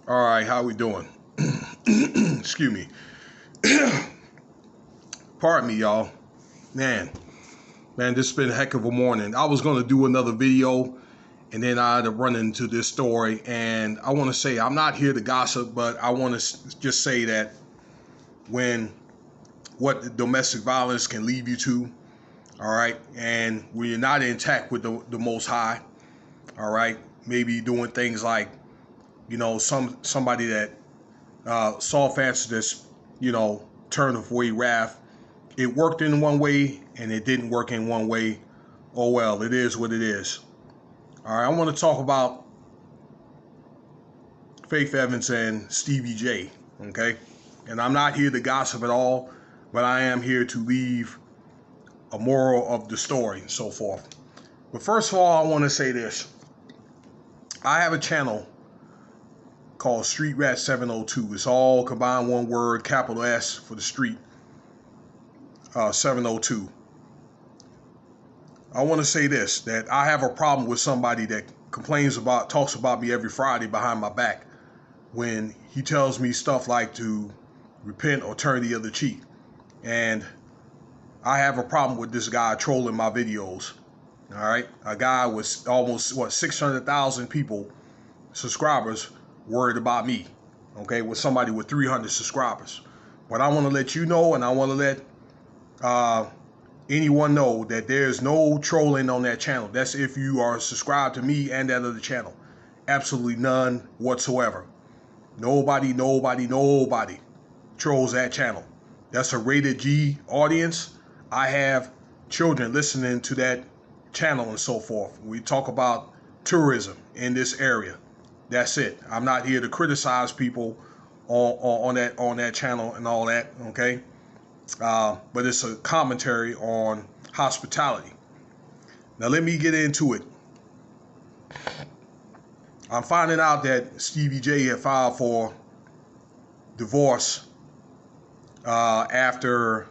All right, how we doing? Excuse me. Pardon me, y'all. Man, man, this has been a heck of a morning. I was gonna do another video, and then I had to run into this story. And I want to say I'm not here to gossip, but I want to just say that when what domestic violence can lead you to, all right, and when you're not intact with the Most High, all right, maybe doing things like somebody that saw fancy this, turned away wrath. It worked in one way and it didn't work in one way. Oh well, it is what it is. All right, I want to talk about Faith Evans and Stevie J. Okay, and I'm not here to gossip at all, but I am here to leave a moral of the story and so forth. But first of all, I want to say this. I have a channel called Street Rat 702. It's all combined one word, capital S for the street, 702. I want to say this, that I have a problem with somebody that talks about me every Friday behind my back when he tells me stuff like to repent or turn the other cheek. And I have a problem with this guy trolling my videos. All right. A guy with almost 600,000 people, subscribers, worried about me. Okay. With somebody with 300 subscribers. But I want to let you know, and I want to let anyone know that there's no trolling on that channel. That's if you are subscribed to me and that other channel. Absolutely none whatsoever. Nobody trolls that channel. That's a rated G audience. I have children listening to that channel and so forth. We talk about tourism in this area. That's it. I'm not here to criticize people on that channel and all that, okay? But it's a commentary on hospitality. Now let me get into it. I'm finding out that Stevie J had filed for divorce after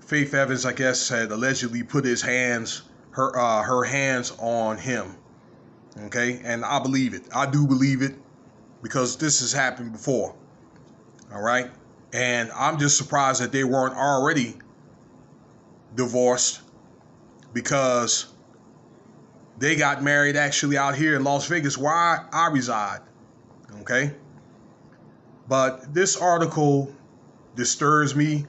Faith Evans, I guess, had allegedly put her hands on him. Okay, and I believe it. I do believe it because this has happened before. All right, and I'm just surprised that they weren't already divorced because they got married actually out here in Las Vegas where I reside. Okay, but this article disturbs me.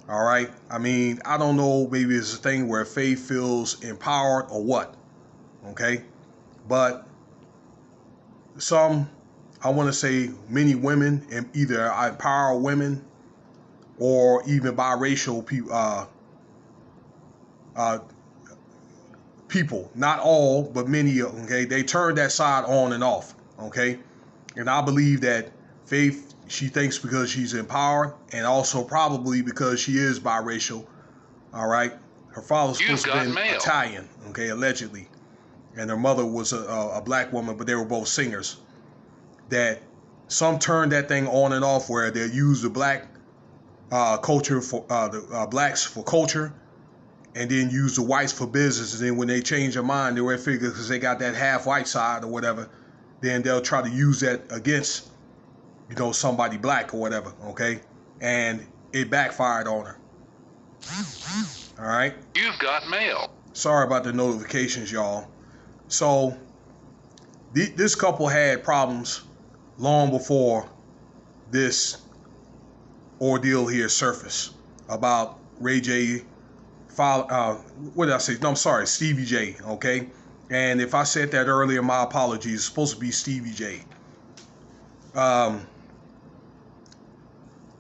All right. I mean, I don't know. Maybe it's a thing where Faith feels empowered or what. Okay. But I want to say many women, and either empower women or even biracial people. Not all, but many. Okay. They turn that side on and off. Okay. And I believe that Faith, she thinks because she's empowered and also probably because she is biracial. All right. Her father's supposed to have been Italian, okay, allegedly. And her mother was a black woman, but they were both singers. That some turn that thing on and off where they use the black culture for the blacks for culture and then use the whites for business. And then when they change their mind, they will figure because they got that half white side or whatever, then they'll try to use that against somebody black or whatever, okay? And it backfired on her. All right? You've got mail. Sorry about the notifications, y'all. So, this couple had problems long before this ordeal here surfaced about Ray J. What did I say? No, I'm sorry, Stevie J, okay? And if I said that earlier, my apologies. It's supposed to be Stevie J.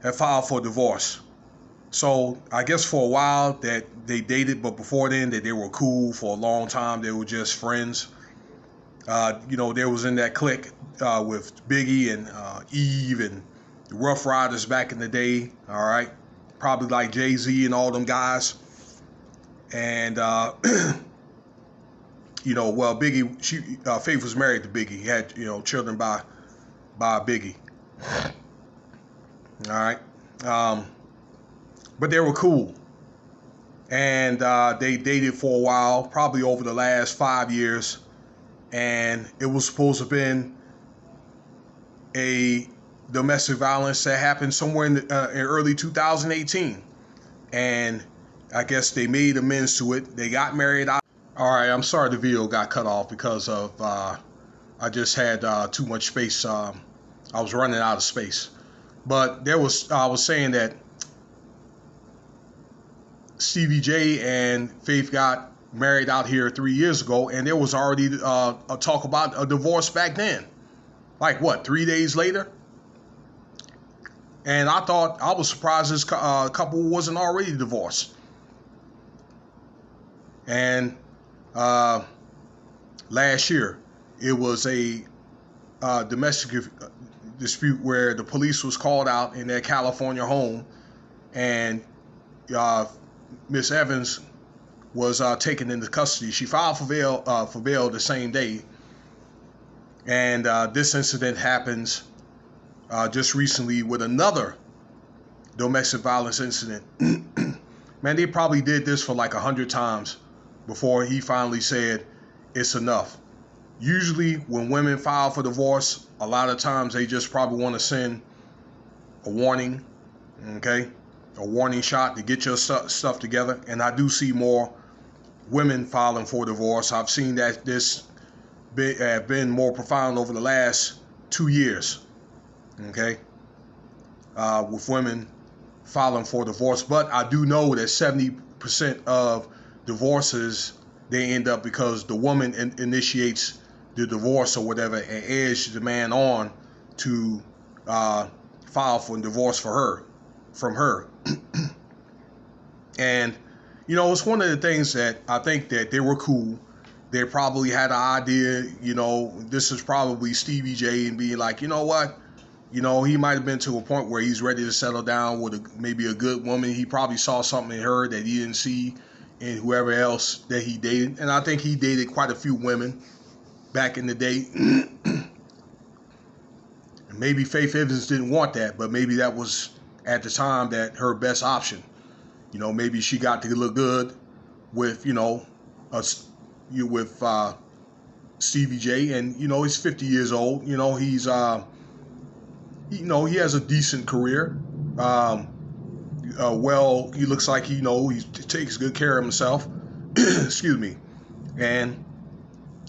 Had filed for divorce. So I guess for a while that they dated, but before then that they were cool for a long time. They were just friends. They was in that clique with Biggie and Eve and the Rough Riders back in the day. All right, probably like Jay-Z and all them guys. And Biggie, Faith was married to Biggie. He had children by Biggie. All right. But they were cool. And they dated for a while, probably over the last 5 years. And it was supposed to have been a domestic violence that happened somewhere in early 2018. And I guess they made amends to it. They got married. All right, I'm sorry the video got cut off because of I just had too much space. I was running out of space. But I was saying that Stevie J and Faith got married out here 3 years ago, and there was already a talk about a divorce back then. Like what, 3 days later? And I was surprised this couple wasn't already divorced. And last year, it was a domestic dispute where the police was called out in their California home, and Miss Evans was taken into custody. She filed for bail the same day, and this incident happens just recently with another domestic violence incident. Man, they probably did this for like 100 times before he finally said it's enough. Usually when women file for divorce, a lot of times they just probably want to send a warning, okay? A warning shot to get your stuff together. And I do see more women filing for divorce. I've seen that this been more profound over the last 2 years, okay? With women filing for divorce. But I do know that 70% of divorces, they end up because the woman initiates the divorce or whatever and edges the man on to file for divorce from her. And, you know, it's one of the things that I think that they were cool. They probably had an idea, you know, this is probably Stevie J and being like, you know what? You know, he might have been to a point where he's ready to settle down with maybe a good woman. He probably saw something in her that he didn't see in whoever else that he dated. And I think he dated quite a few women back in the day. Maybe Faith Evans didn't want that, but maybe that was at the time that her best option. You know, maybe she got to look good with, you know, with Stevie J, and you know he's 50 years old. You know he's you know, he has a decent career. Well, he looks like he takes good care of himself. Excuse me. And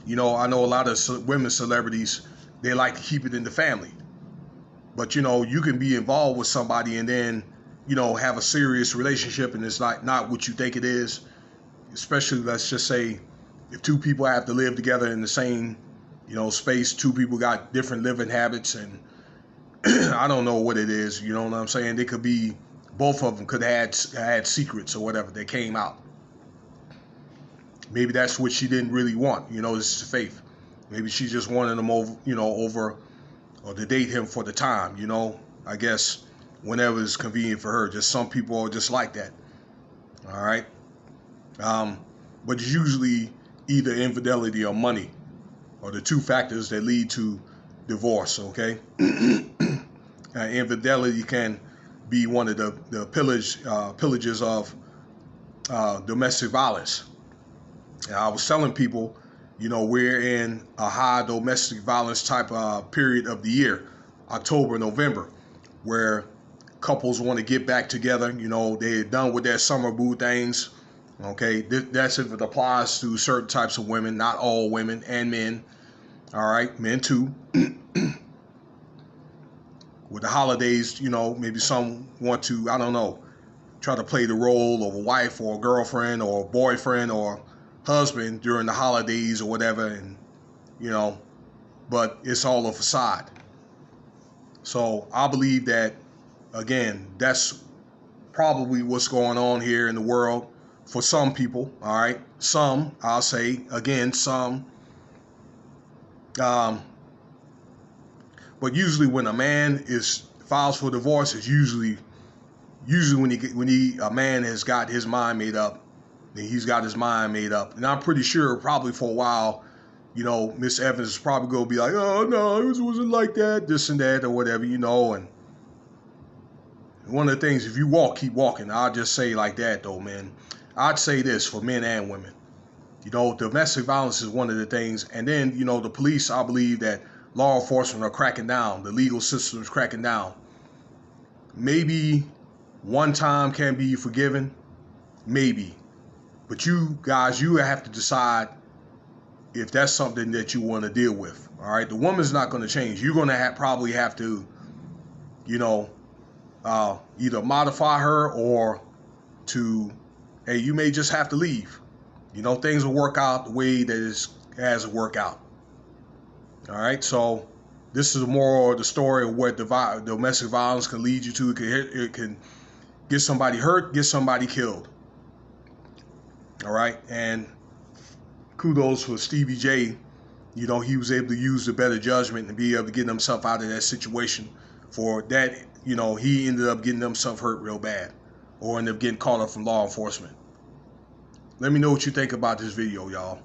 you know, I know a lot of women celebrities, they like to keep it in the family. But you know, you can be involved with somebody and then, you know, have a serious relationship and it's not what you think it is. Especially, let's just say, if two people have to live together in the same, you know, space, two people got different living habits, and I don't know what it is, you know what I'm saying? They could be, both of them could have had secrets or whatever that came out. Maybe that's what she didn't really want, you know, this is Faith. Maybe she just wanted him over, or to date him for the time, you know, I guess whenever it's convenient for her. Just some people are just like that, all right? But usually either infidelity or money are the two factors that lead to divorce, okay? Infidelity can be one of the pillages of domestic violence. And I was telling people, you know, we're in a high domestic violence type period of the year, October, November, where couples want to get back together. You know, they're done with their summer boo things. Okay, that's if it applies to certain types of women, not all women, and men. All right, men too. With the holidays, you know, maybe some want to, I don't know, try to play the role of a wife or a girlfriend or a boyfriend or husband during the holidays or whatever, and you know, but it's all a facade. So I believe that, again, that's probably what's going on here in the world for some people. All right, some, I'll say again, some. But usually when a man files for divorce, it's usually when a man has got his mind made up. He's got his mind made up. And I'm pretty sure probably for a while, you know, Miss Evans is probably going to be like, oh, no, it wasn't like that, this and that, or whatever, you know. And one of the things, if you walk, keep walking. I'll just say like that, though, man. I'd say this for men and women. You know, domestic violence is one of the things. And then, you know, the police, I believe that law enforcement are cracking down, the legal system is cracking down. Maybe one time can be forgiven, maybe. But you guys, you have to decide if that's something that you want to deal with. All right, the woman's not going to change. You're going to probably have to, you know, either modify her or to, hey, you may just have to leave. You know, things will work out the way that it has to work out. All right, so this is more of the story of what domestic violence can lead you to. It can get somebody hurt, get somebody killed. All right, and kudos for Stevie J. You know, he was able to use the better judgment and be able to get himself out of that situation. For that, you know, he ended up getting himself hurt real bad or ended up getting caught up from law enforcement. Let me know what you think about this video, y'all.